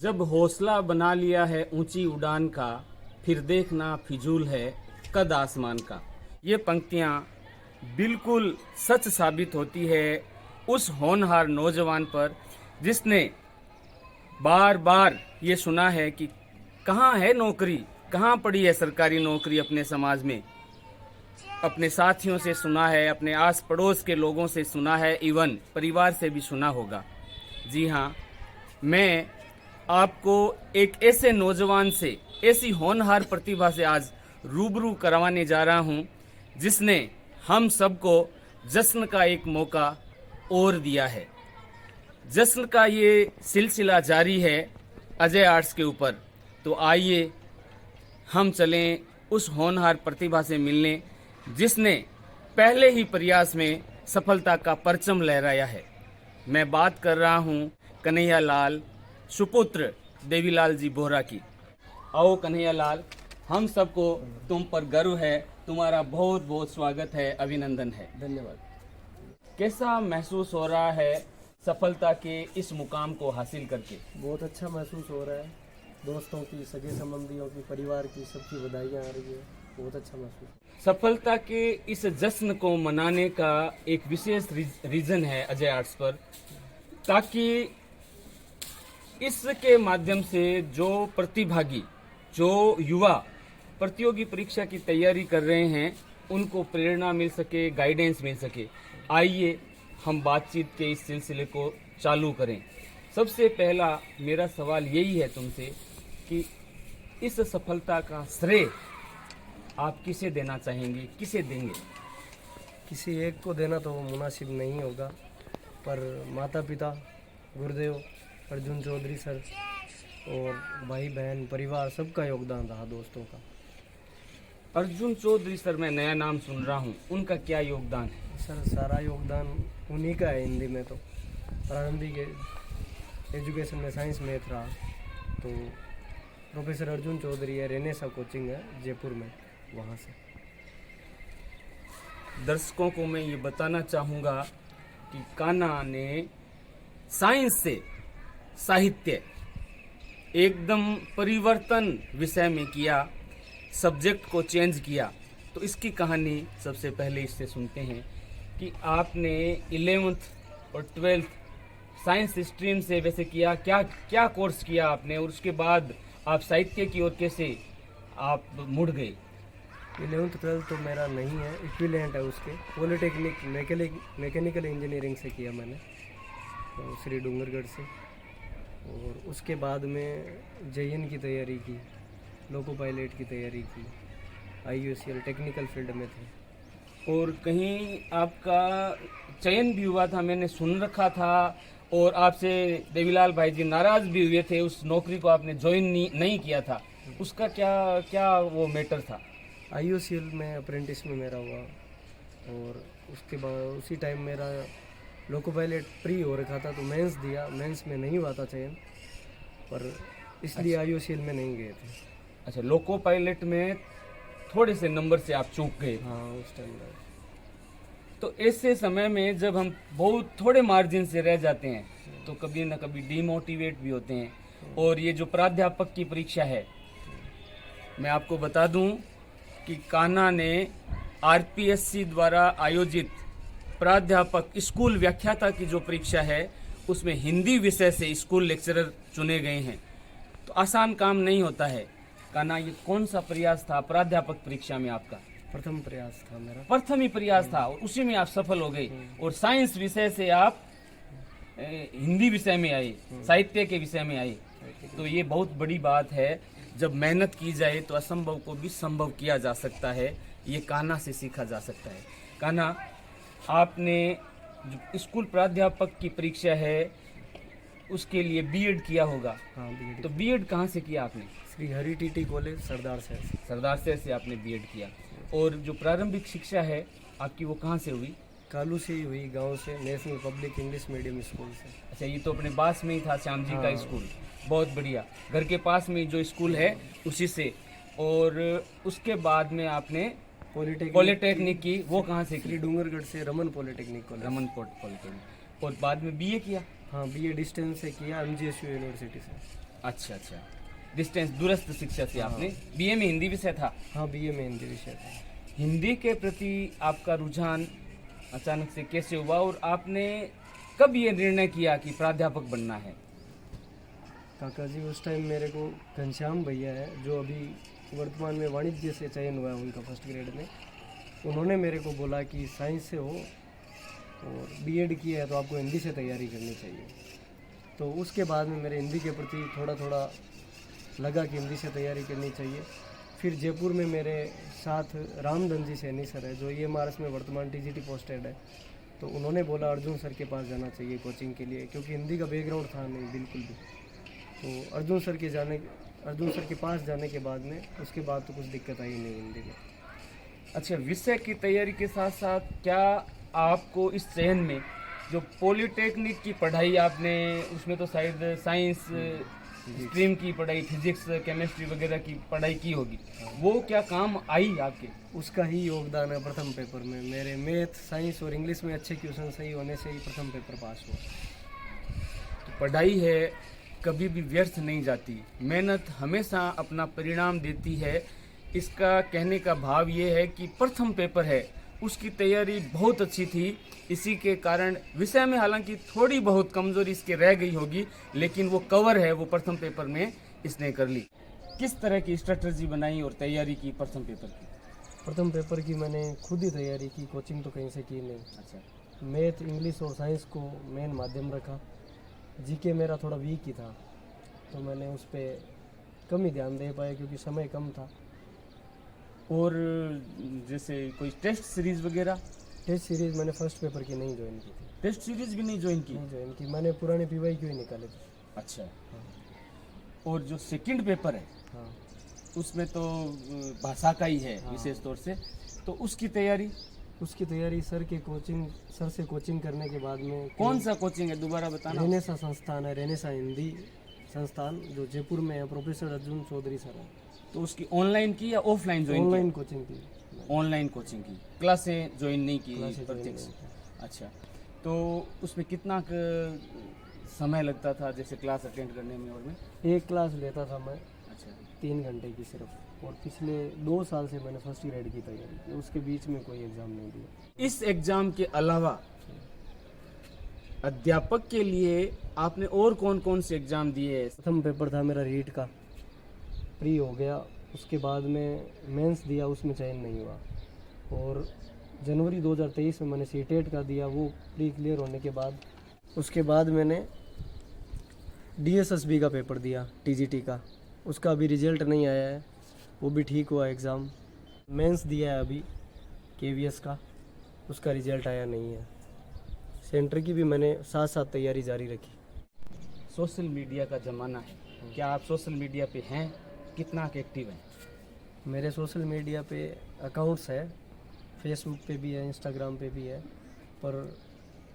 जब हौसला बना लिया है ऊंची उड़ान का, फिर देखना फिजूल है कद आसमान का। ये पंक्तियां बिल्कुल सच साबित होती है उस होनहार नौजवान पर जिसने बार बार ये सुना है कि कहाँ है नौकरी, कहाँ पड़ी है सरकारी नौकरी अपने समाज में। अपने साथियों से सुना है, अपने आस पड़ोस के लोगों से सुना है, इवन परिवार से भी सुना होगा। जी हाँ, मैं आपको एक ऐसे नौजवान से, ऐसी होनहार प्रतिभा से आज रूबरू करवाने जा रहा हूं जिसने हम सबको जश्न का एक मौका और दिया है। जश्न का ये सिलसिला जारी है अजय आर्ट्स के ऊपर। तो आइए हम चलें उस होनहार प्रतिभा से मिलने जिसने पहले ही प्रयास में सफलता का परचम लहराया है। मैं बात कर रहा हूं कन्हैया लाल सुपुत्र देवीलाल जी बोहरा की। आओ कन्हैया लाल, हम सबको तुम पर गर्व है, तुम्हारा बहुत बहुत स्वागत है, अभिनंदन है। धन्यवाद। कैसा महसूस हो रहा है सफलता के इस मुकाम को हासिल करके? बहुत अच्छा महसूस हो रहा है। दोस्तों की, सगे संबंधियों की, परिवार की, सबकी बधाइयाँ आ रही है। बहुत अच्छा महसूस। सफलता के इस जश्न को मनाने का एक विशेष रीजन है अजय आर्ट्स पर, ताकि इसके माध्यम से जो प्रतिभागी, जो युवा प्रतियोगी परीक्षा की तैयारी कर रहे हैं, उनको प्रेरणा मिल सके, गाइडेंस मिल सके। आइए हम बातचीत के इस सिलसिले को चालू करें। सबसे पहला मेरा सवाल यही है तुमसे कि इस सफलता का श्रेय आप किसे देना चाहेंगे, किसे देंगे? किसी एक को देना तो मुनासिब नहीं होगा, पर माता पिता, गुरुदेव अर्जुन चौधरी सर और भाई बहन, परिवार, सबका योगदान रहा, दोस्तों का। अर्जुन चौधरी सर, मैं नया नाम सुन रहा हूँ, उनका क्या योगदान है? सर सारा योगदान उन्हीं का है। हिंदी में तो प्रारंभिक एजुकेशन में साइंस मैथ रहा, तो प्रोफेसर अर्जुन चौधरी है, रेनेसा कोचिंग है जयपुर में, वहाँ से। दर्शकों को मैं ये बताना चाहूँगा कि कान्हा ने साइंस से साहित्य एकदम परिवर्तन विषय में किया, सब्जेक्ट को चेंज किया। तो इसकी कहानी सबसे पहले इससे सुनते हैं कि आपने 11th और 12th साइंस स्ट्रीम से वैसे किया, क्या कोर्स किया आपने, और उसके बाद आप साहित्य की ओर कैसे आप मुड़ गए? 11th 12th तो मेरा नहीं है, इक्विवेलेंट है उसके। पॉलिटेक्निक मैकेनिकल इंजीनियरिंग से किया मैंने, तो श्री डूंगरगढ़ से। और उसके बाद में जेईएन की तैयारी की, लोको पायलट की तैयारी की, IUCL टेक्निकल फील्ड में थे। और कहीं आपका चयन भी हुआ था, मैंने सुन रखा था, और आपसे देवीलाल भाई जी नाराज भी हुए थे, उस नौकरी को आपने ज्वाइन नहीं किया था। उसका क्या वो मैटर था? IUCL में अप्रेंटिस में मेरा हुआ, और उसके बाद उसी टाइम मेरा लोको पायलट प्री हो रखा था, तो मेंस दिया, मेंस में नहीं हुआ था चयन, पर इसलिए IUCL में नहीं गए थे। अच्छा, लोको पायलट में थोड़े से नंबर से आप चूक गए। हाँ, उस टाइम में। तो ऐसे समय में जब हम बहुत थोड़े मार्जिन से रह जाते हैं, तो कभी ना कभी डिमोटिवेट भी होते हैं। और ये जो प्राध्यापक की परीक्षा है, मैं आपको बता दूं कि कान्हा ने RPSC द्वारा आयोजित प्राध्यापक स्कूल व्याख्याता की जो परीक्षा है, उसमें हिंदी विषय से स्कूल लेक्चरर चुने गए हैं। तो आसान काम नहीं होता है। कान्हा, ये कौन सा प्रयास था प्राध्यापक परीक्षा में आपका? प्रथम प्रयास था मेरा। प्रथम ही प्रयास था, और उसी में आप सफल हो गए। और साइंस विषय से आप हिंदी विषय में आए, साहित्य के विषय में आए। तो ये बहुत बड़ी बात है। जब मेहनत की जाए तो असंभव को भी संभव किया जा सकता है। ये कान्हा से सीखा जा सकता है। कान्हा, आपने जो स्कूल प्राध्यापक की परीक्षा है, उसके लिए बीएड किया होगा। हाँ, बीएड। तो बीएड कहाँ से किया आपने? श्री हरि TT कॉलेज, सरदार शहर से। सरदार शहर से आपने बीएड किया। और जो प्रारंभिक शिक्षा है आपकी, वो कहाँ से हुई? कालू से ही हुई, गांव से, national public English medium school से। अच्छा, ये तो अपने पास में ही था, श्याम जी का हाँ। स्कूल। बहुत बढ़िया, घर के पास में जो स्कूल है उसी से। और उसके बाद में आपने पॉलिटेक्निक की, वो कहाँ से की? श्री डूंगरगढ़ से Raman polytechnic college. Raman polytechnic. और बाद में बीए किया? हाँ, बीए डिस्टेंस से किया, MGSU यूनिवर्सिटी से। अच्छा अच्छा, डिस्टेंस दूरस्थ शिक्षा से आपने बीए में हिंदी विषय था। हाँ, बीए में हिंदी विषय था। हिंदी के प्रति आपका रुझान अचानक से कैसे हुआ और आपने कब ये निर्णय किया कि प्राध्यापक बनना है? काका जी, उस टाइम मेरे को घनश्याम भैया है जो अभी वर्तमान में वाणिज्य से चयन हुआ है उनका फर्स्ट ग्रेड में, उन्होंने मेरे को बोला कि साइंस से हो और बीएड किया है तो आपको हिंदी से तैयारी करनी चाहिए। तो उसके बाद में मेरे हिंदी के प्रति थोड़ा थोड़ा लगा कि हिंदी से तैयारी करनी चाहिए। फिर जयपुर में मेरे साथ रामधन जी सैनी सर है जो EMRS में वर्तमान TGT पोस्टेड है, तो उन्होंने बोला अर्जुन सर के पास जाना चाहिए कोचिंग के लिए, क्योंकि हिंदी का बैकग्राउंड था नहीं बिल्कुल भी। तो अर्जुन सर के पास जाने के बाद में उसके बाद तो कुछ दिक्कत आई नहीं हिंदी में। अच्छा, विषय की तैयारी के साथ साथ क्या आपको इस चयन में जो पॉलिटेक्निक की पढ़ाई आपने, उसमें तो शायद साइंस स्ट्रीम की पढ़ाई, फिजिक्स केमिस्ट्री वगैरह की पढ़ाई की होगी, वो क्या काम आई आपके? उसका ही योगदान है प्रथम पेपर में। मेरे मैथ, साइंस और इंग्लिश में अच्छे क्वेश्चन सही होने से ही प्रथम पेपर पास हुआ। तो पढ़ाई है कभी भी व्यर्थ नहीं जाती, मेहनत हमेशा अपना परिणाम देती है। इसका कहने का भाव ये है कि प्रथम पेपर है उसकी तैयारी बहुत अच्छी थी, इसी के कारण विषय में हालांकि थोड़ी बहुत कमजोरी इसके रह गई होगी, लेकिन वो कवर है, वो प्रथम पेपर में इसने कर ली। किस तरह की स्ट्रेटजी बनाई और तैयारी की प्रथम पेपर की? प्रथम पेपर की मैंने खुद ही तैयारी की, कोचिंग तो कहीं से की नहीं। अच्छा, मैथ, इंग्लिश और साइंस को मेन माध्यम रखा। जीके मेरा थोड़ा वीक ही था तो मैंने उस पर कम ही ध्यान दे पाया क्योंकि समय कम था। और जैसे कोई टेस्ट सीरीज वगैरह? टेस्ट सीरीज मैंने फर्स्ट पेपर की नहीं ज्वाइन की थी। टेस्ट सीरीज भी नहीं ज्वाइन की? नहीं ज्वाइन की, मैंने पुराने PYQ ही निकाले थे। अच्छा, और जो सेकंड पेपर है हाँ, उसमें तो भाषा का ही है विशेष तौर से, तो उसकी तैयारी? उसकी तैयारी सर से कोचिंग करने के बाद में। कौन सा कोचिंग है दोबारा बताना? रेनेसा संस्थान है, रेनेसा हिंदी संस्थान जो जयपुर में है, प्रोफेसर अर्जुन चौधरी सर है। तो उसकी ऑनलाइन की या ऑफलाइन ज्वाइन की? ऑनलाइन कोचिंग की। ऑनलाइन कोचिंग की, क्लासें ज्वाइन नहीं की? क्लासें join प्रत्यक्ष। नहीं की। अच्छा, तो उसमें कितना समय लगता था जैसे क्लास अटेंड करने में? और में एक क्लास लेता था मैं अच्छा 3 घंटे की सिर्फ, और पिछले 2 साल से मैंने फर्स्ट ग्रेड की तैयारी की, उसके बीच में कोई एग्ज़ाम नहीं दिया। इस एग्जाम के अलावा अध्यापक के लिए आपने और कौन कौन से एग्जाम दिए हैं? प्रथम पेपर था मेरा रीट का, प्री हो गया। उसके बाद में मेंस दिया, उसमें चयन नहीं हुआ। और जनवरी 2023 में मैंने सीटेट का दिया, वो प्री क्लियर होने के बाद उसके बाद मैंने DSSB का पेपर दिया, TGT का। उसका अभी रिजल्ट नहीं आया है, वो भी ठीक हुआ एग्ज़ाम। मेंस दिया है अभी KVS का, उसका रिजल्ट आया नहीं है। सेंटर की भी मैंने साथ साथ तैयारी जारी रखी। सोशल मीडिया का ज़माना है, क्या आप सोशल मीडिया पे हैं? कितना एक्टिव हैं? मेरे सोशल मीडिया पे अकाउंट्स है, फेसबुक पे भी है, इंस्टाग्राम पे भी है, पर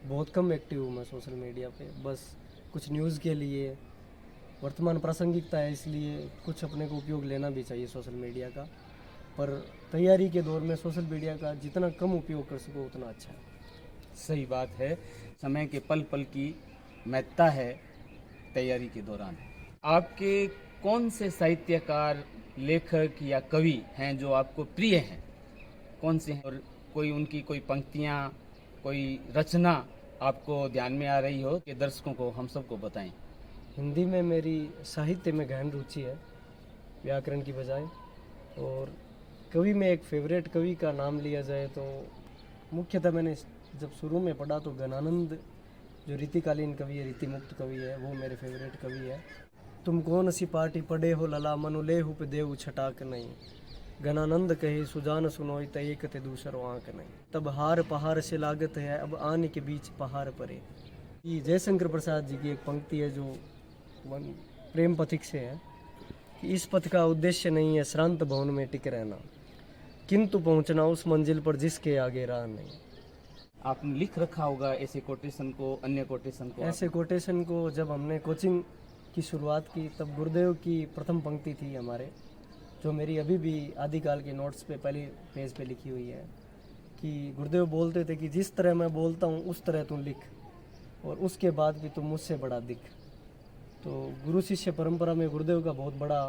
बहुत कम एक्टिव हूँ मैं सोशल मीडिया पे। बस कुछ न्यूज़ के लिए, वर्तमान प्रासंगिकता है इसलिए कुछ अपने को उपयोग लेना भी चाहिए सोशल मीडिया का, पर तैयारी के दौर में सोशल मीडिया का जितना कम उपयोग कर सको उतना अच्छा है। सही बात है, समय के पल पल की महत्ता है तैयारी के दौरान। आपके कौन से साहित्यकार, लेखक या कवि हैं जो आपको प्रिय हैं? कौन से हैं? और कोई उनकी कोई पंक्तियाँ, कोई रचना आपको ध्यान में आ रही हो कि दर्शकों को, हम सबको बताएं। हिंदी में मेरी साहित्य में गहन रुचि है, व्याकरण की बजाय। और कवि में एक फेवरेट कवि का नाम लिया जाए तो मुख्यतः मैंने जब शुरू में पढ़ा तो गणानंद जो रीतिकालीन कवि है, रीतिमुक्त कवि है, वो मेरे फेवरेट कवि है। तुम कौन सी पार्टी पढ़े हो लला, मनु ले हुप देव छटाक नहीं। गणानंद कहे सुजान सुनोई तय कते दूसरो आंक नहीं। तब हार पहाड़ से लागत है, अब आने के बीच पहाड़ परे। ये जयशंकर प्रसाद जी की एक पंक्ति है जो प्रेम पथिक से है कि इस पथ का उद्देश्य नहीं है श्रांत भवन में टिक रहना, किंतु पहुंचना उस मंजिल पर जिसके आगे राह नहीं। आपने लिख रखा होगा ऐसे कोटेशन को, अन्य कोटेशन को? ऐसे कोटेशन को जब हमने कोचिंग की शुरुआत की तब गुरुदेव की प्रथम पंक्ति थी हमारे, जो मेरी अभी भी आदिकाल के नोट्स पे पहले पेज पे लिखी हुई है, कि गुरुदेव बोलते थे कि जिस तरह मैं बोलता हूँ उस तरह तू लिख, और उसके बाद भी तुम मुझसे बड़ा दिख। तो गुरु शिष्य परंपरा में गुरुदेव का बहुत बड़ा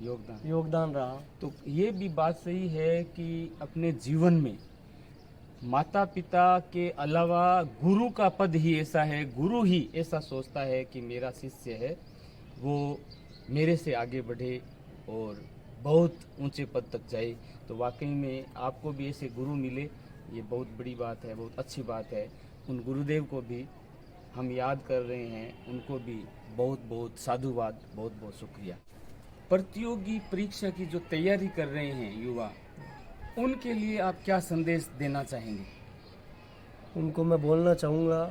योगदान रहा। तो ये भी बात सही है कि अपने जीवन में माता पिता के अलावा गुरु का पद ही ऐसा है, गुरु ही ऐसा सोचता है कि मेरा शिष्य है वो मेरे से आगे बढ़े और बहुत ऊंचे पद तक जाए। तो वाकई में आपको भी ऐसे गुरु मिले, ये बहुत बड़ी बात है, बहुत अच्छी बात है। उन गुरुदेव को भी हम याद कर रहे हैं, उनको भी बहुत बहुत साधुवाद, बहुत बहुत शुक्रिया। प्रतियोगी परीक्षा की जो तैयारी कर रहे हैं युवा, उनके लिए आप क्या संदेश देना चाहेंगे? उनको मैं बोलना चाहूँगा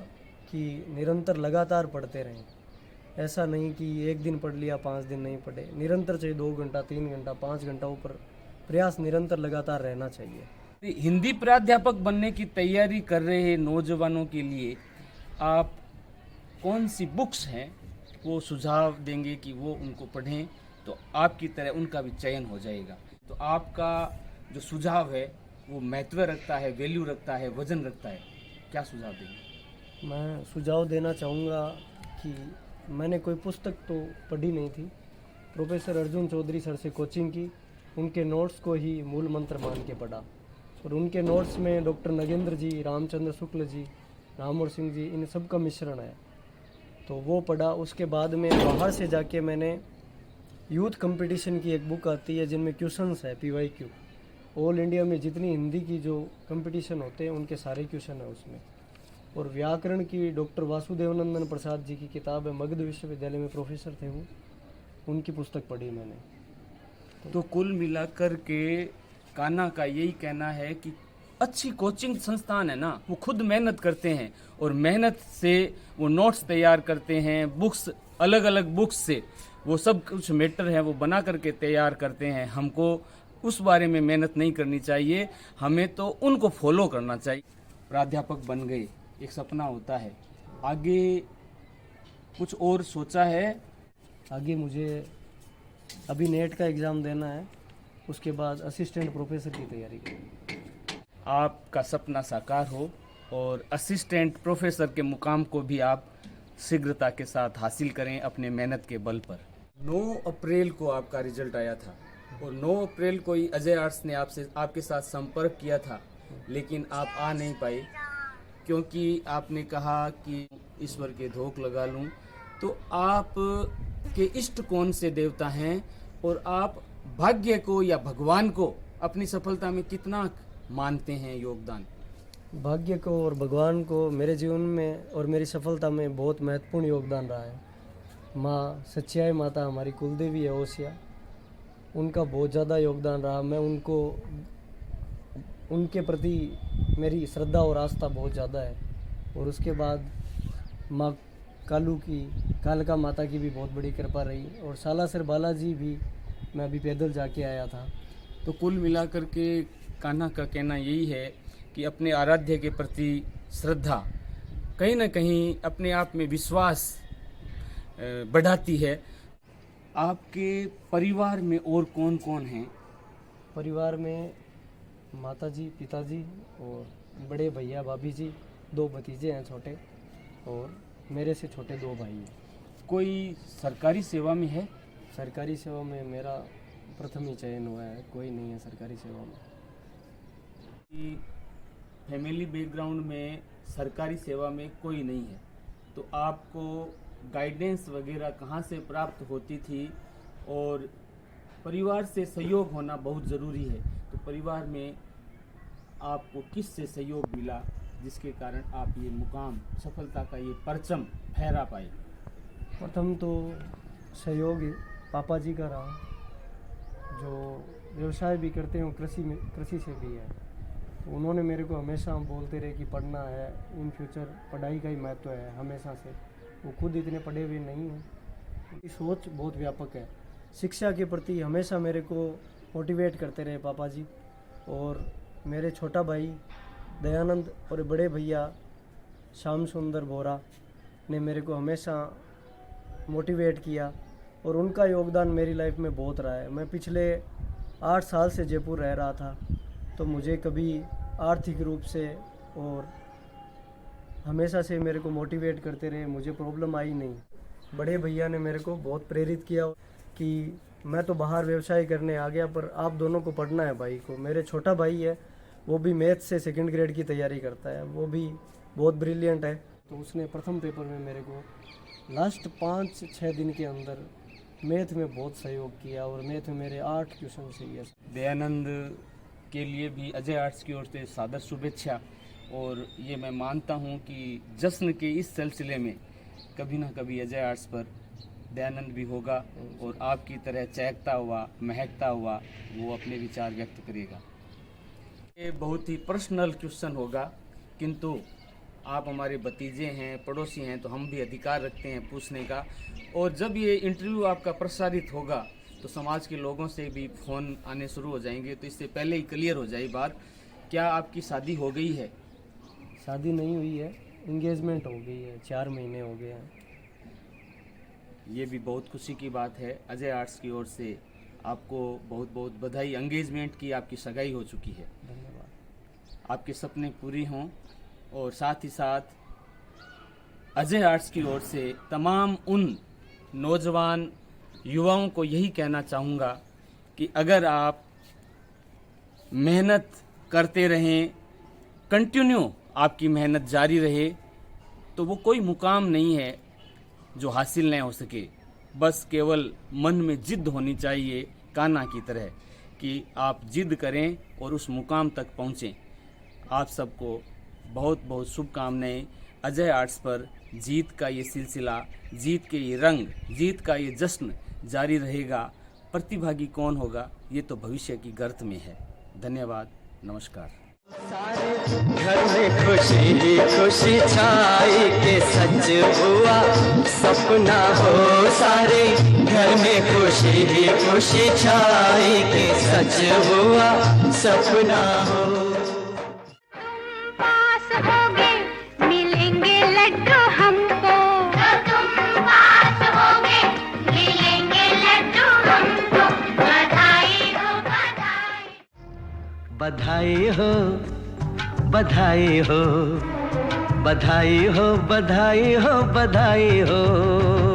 कि निरंतर लगातार पढ़ते रहें। ऐसा नहीं कि एक दिन पढ़ लिया 5 दिन नहीं पढ़े, निरंतर चाहिए 2 घंटा 3 घंटा 5 घंटा ऊपर प्रयास निरंतर लगातार रहना चाहिए। हिंदी प्राध्यापक बनने की तैयारी कर रहे नौजवानों के लिए आप कौन सी बुक्स हैं वो सुझाव देंगे कि वो उनको पढ़ें, तो आपकी तरह उनका भी चयन हो जाएगा? तो आपका जो सुझाव है वो महत्व रखता है, वैल्यू रखता है, वजन रखता है, क्या सुझाव देंगे? मैं सुझाव देना चाहूँगा कि मैंने कोई पुस्तक तो पढ़ी नहीं थी, प्रोफेसर अर्जुन चौधरी सर से कोचिंग की, उनके नोट्स को ही मूल मंत्र मान के पढ़ा। और उनके नोट्स में डॉक्टर नगेंद्र जी, रामचंद्र शुक्ल जी, रामोर सिंह जी, इन सब का मिश्रण है, तो वो पढ़ा। उसके बाद में बाहर से जाके मैंने यूथ कंपटीशन की एक बुक आती है जिनमें क्वेश्चंस है, PYQ, ऑल इंडिया में जितनी हिंदी की जो कंपटीशन होते हैं उनके सारे क्वेश्चन है उसमें। और व्याकरण की डॉक्टर वासुदेवनंदन प्रसाद जी की किताब है, मगध विश्वविद्यालय में प्रोफेसर थे वो, उनकी पुस्तक पढ़ी मैंने। तो कुल मिलाकर के कान्हा का यही कहना है कि अच्छी कोचिंग संस्थान है ना, वो खुद मेहनत करते हैं और मेहनत से वो नोट्स तैयार करते हैं, बुक्स अलग अलग बुक्स से वो सब कुछ मैटर है वो बना करके तैयार करते हैं। हमको उस बारे में मेहनत नहीं करनी चाहिए, हमें तो उनको फॉलो करना चाहिए। प्राध्यापक बन गए, एक सपना होता है, आगे कुछ और सोचा है? आगे मुझे अभी नेट का एग्ज़ाम देना है, उसके बाद असिस्टेंट प्रोफेसर की तैयारी करूँ। आपका सपना साकार हो और असिस्टेंट प्रोफेसर के मुकाम को भी आप शीघ्रता के साथ हासिल करें अपने मेहनत के बल पर। 9 अप्रैल को आपका रिजल्ट आया था और 9 अप्रैल को ही अजय आर्ट्स ने आपके साथ संपर्क किया था, लेकिन आप आ नहीं पाए क्योंकि आपने कहा कि ईश्वर के धोख लगा लूं। तो आप के इष्ट कौन से देवता हैं और आप भाग्य को या भगवान को अपनी सफलता में कितना मानते हैं योगदान? भाग्य को और भगवान को मेरे जीवन में और मेरी सफलता में बहुत महत्वपूर्ण योगदान रहा है। माँ सच्चाई माता हमारी कुलदेवी है ओसिया, उनका बहुत ज़्यादा योगदान रहा। मैं उनके प्रति मेरी श्रद्धा और आस्था बहुत ज़्यादा है। और उसके बाद माँ कालका माता की भी बहुत बड़ी कृपा रही, और सालासर बालाजी भी मैं अभी पैदल जाके आया था। तो कुल मिलाकर के कान्हा का कहना यही है कि अपने आराध्य के प्रति श्रद्धा कहीं ना कहीं अपने आप में विश्वास बढ़ाती है। आपके परिवार में और कौन कौन हैं? परिवार में माताजी, पिताजी और बड़े भैया भाभी जी, 2 भतीजे हैं छोटे, और मेरे से छोटे 2 भाई हैं। कोई सरकारी सेवा में है? सरकारी सेवा में मेरा प्रथम ही चयन हुआ है, कोई नहीं है सरकारी सेवा में। फैमिली बैकग्राउंड में सरकारी सेवा में कोई नहीं है, तो आपको गाइडेंस वगैरह कहाँ से प्राप्त होती थी? और परिवार से सहयोग होना बहुत ज़रूरी है, तो परिवार में आपको किस से सहयोग मिला जिसके कारण आप ये मुकाम, सफलता का ये परचम फहरा पाए? प्रथम तो सहयोग पापा जी का रहा, जो व्यवसाय भी करते हैं, कृषि से भी है। तो उन्होंने मेरे को हमेशा बोलते रहे कि पढ़ना है, इन फ्यूचर पढ़ाई का ही महत्व है हमेशा से। वो खुद इतने पढ़े हुए नहीं हैं, उनकी सोच बहुत व्यापक है। शिक्षा के प्रति हमेशा मेरे को मोटिवेट करते रहे पापा जी। और मेरे छोटा भाई दयानंद और बड़े भैया श्याम सुंदर बोरा ने मेरे को हमेशा मोटिवेट किया, और उनका योगदान मेरी लाइफ में बहुत रहा है। मैं पिछले 8 साल से जयपुर रह रहा था, तो मुझे कभी आर्थिक रूप से और हमेशा से मेरे को मोटिवेट करते रहे, मुझे प्रॉब्लम आई नहीं। बड़े भैया ने मेरे को बहुत प्रेरित किया कि मैं तो बाहर व्यवसाय करने आ गया, पर आप दोनों को पढ़ना है भाई को। मेरे छोटा भाई है, वो भी मैथ से 2nd ग्रेड की तैयारी करता है, वो भी बहुत ब्रिलियंट है। तो उसने प्रथम पेपर में मेरे को लास्ट 5-6 दिन के अंदर मैथ में बहुत सहयोग किया और मैथ में मेरे 8 क्वेश्चन सही है। दयानंद के लिए भी अजय आर्ट्स की ओर से सादर शुभेच्छा। और ये मैं मानता हूँ कि जश्न के इस सिलसिले में कभी ना कभी अजय आर्ट्स पर दयानंद भी होगा और आपकी तरह चहकता हुआ, महकता हुआ वो अपने विचार व्यक्त करेगा। ये बहुत ही पर्सनल क्वेश्चन होगा, किंतु आप हमारे भतीजे हैं, पड़ोसी हैं, तो हम भी अधिकार रखते हैं पूछने का। और जब ये इंटरव्यू आपका प्रसारित होगा तो समाज के लोगों से भी फ़ोन आने शुरू हो जाएंगे, तो इससे पहले ही क्लियर हो जाए बात, क्या आपकी शादी हो गई है? शादी नहीं हुई है, इंगेजमेंट हो गई है, 4 महीने हो गए हैं। ये भी बहुत खुशी की बात है। अजय आर्ट्स की ओर से आपको बहुत बहुत बधाई। एंगेजमेंट की आपकी सगाई हो चुकी है। धन्यवाद। आपके सपने पूरे हों। और साथ ही साथ अजय आर्ट्स की ओर से तमाम उन नौजवान युवाओं को यही कहना चाहूँगा कि अगर आप मेहनत करते रहें, कंटिन्यू आपकी मेहनत जारी रहे, तो वो कोई मुकाम नहीं है जो हासिल नहीं हो सके। बस केवल मन में जिद होनी चाहिए, कान्हा की तरह, कि आप जिद करें और उस मुकाम तक पहुँचें। आप सबको बहुत बहुत शुभकामनाएं। अजय आर्ट्स पर जीत का ये सिलसिला, जीत के ये रंग, जीत का ये जश्न जारी रहेगा। प्रतिभागी कौन होगा ये तो भविष्य की गर्त में है। धन्यवाद, नमस्कार। घर में खुशी ही खुशी छाई के सच हुआ सपना हो सारे। घर में खुशी ही खुशी छाई के सच हुआ सपना हो। बधाई हो, बधाई हो, बधाई हो, बधाई हो, बधाई हो।